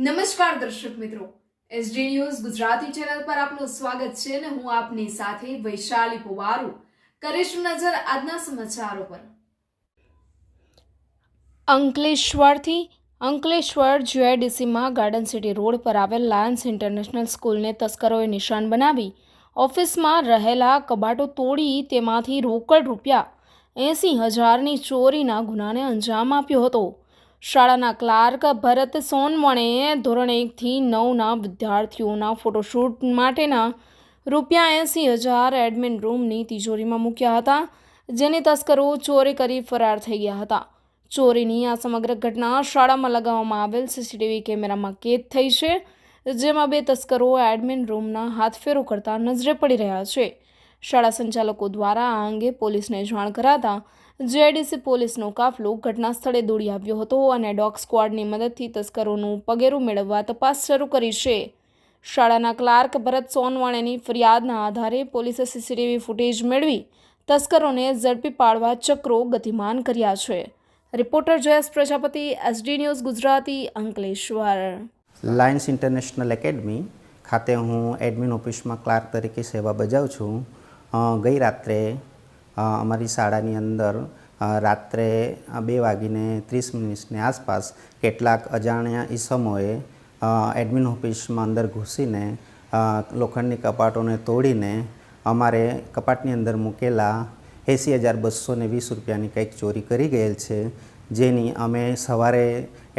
નમસ્કાર દર્શક મિત્રો, એસડી ન્યૂઝ ગુજરાતી ચેનલ પર આપનું સ્વાગત છે અને હું આપની સાથે વૈશાલી પોવારુ કરીશું નજર આજના સમાચારો પર। અંકલેશ્વર જીઆઈડીસીમાં ગાર્ડન સિટી રોડ પર આવેલ લાયન્સ ઇન્ટરનેશનલ સ્કૂલને તસ્કરોએ નિશાન બનાવી ઓફિસમાં રહેલા કબાટો તોડી તેમાંથી રોકડ રૂપિયા 80,000ની ચોરીના ગુનાને અંજામ આપ્યો હતો। શાળાના ક્લાર્ક ભરત સોનવણે ધોરણ 1 થી 9ના વિદ્યાર્થીઓના ફોટોશૂટ માટેના રૂપિયા 80,000 એડમિન રૂમની તિજોરીમાં મૂક્યા હતા, જેની તસ્કરો ચોરી કરી ફરાર થઈ ગયા હતા। ચોરીની આ સમગ્ર ઘટના શાળામાં લગાવવામાં આવેલ સીસીટીવી કેમેરામાં કેદ થઈ છે, જેમાં બે તસ્કરો એડમિન રૂમના હાથફેરો કરતા નજરે પડી રહ્યા છે। શાળા સંચાલકો દ્વારા આ અંગે પોલીસને જાણ કરાતા જીઆઈડીસી પોલીસનો કાફલો ઘટના સ્થળે દોડી આવ્યો હતો અને ડોગ સ્ક્વોડની મદદથી તસ્કરોનું પગેરું મેળવવા તપાસ શરૂ કરી છે। શાળાના ક્લાર્ક ભરત સોનવણેની ફરિયાદના આધારે પોલીસે સીસીટીવી ફૂટેજ મેળવી તસ્કરોને ઝડપી પાડવા ચક્રો ગતિમાન કર્યા છે। Reporter Jayesh Prajapati, SD news Gujarati, Ankleshwar. Lions International Academy ખાતે હું એડમિન ઓફિસમાં ક્લાર્ક તરીકે સેવા બજાવું છું। ગઈ રાત્રે અમારી શાળાની અંદર રાત્રે 2:30ની આસપાસ કેટલાક અજાણ્યા ઈસમોએ એડમિન ઓફિસમાં અંદર ઘૂસીને લોખંડની કપાટોને તોડીને અમારે કપાટની અંદર મૂકેલા 80,220 રૂપિયાની કંઈક ચોરી કરી ગયેલ છે, જેની અમે સવારે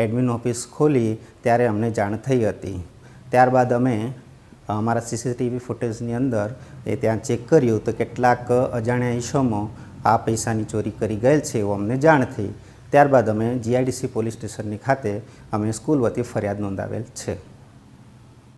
એડમિન ઓફિસ ખોલી ત્યારે અમને જાણ થઈ હતી। ત્યારબાદ અમે અમારા સીસીટીવી ફૂટેજની અંદર ત્યાં ચેક કર્યું તો કેટલાક અજાણ્યા ઈસમો આ પૈસાની ચોરી કરી ગયેલ છે એવું અમને જાણ થઈ। ત્યારબાદ અમે જીઆઈડીસી પોલીસ સ્ટેશનની ખાતે અમે સ્કૂલ વતી ફરિયાદ નોંધાવેલ છે।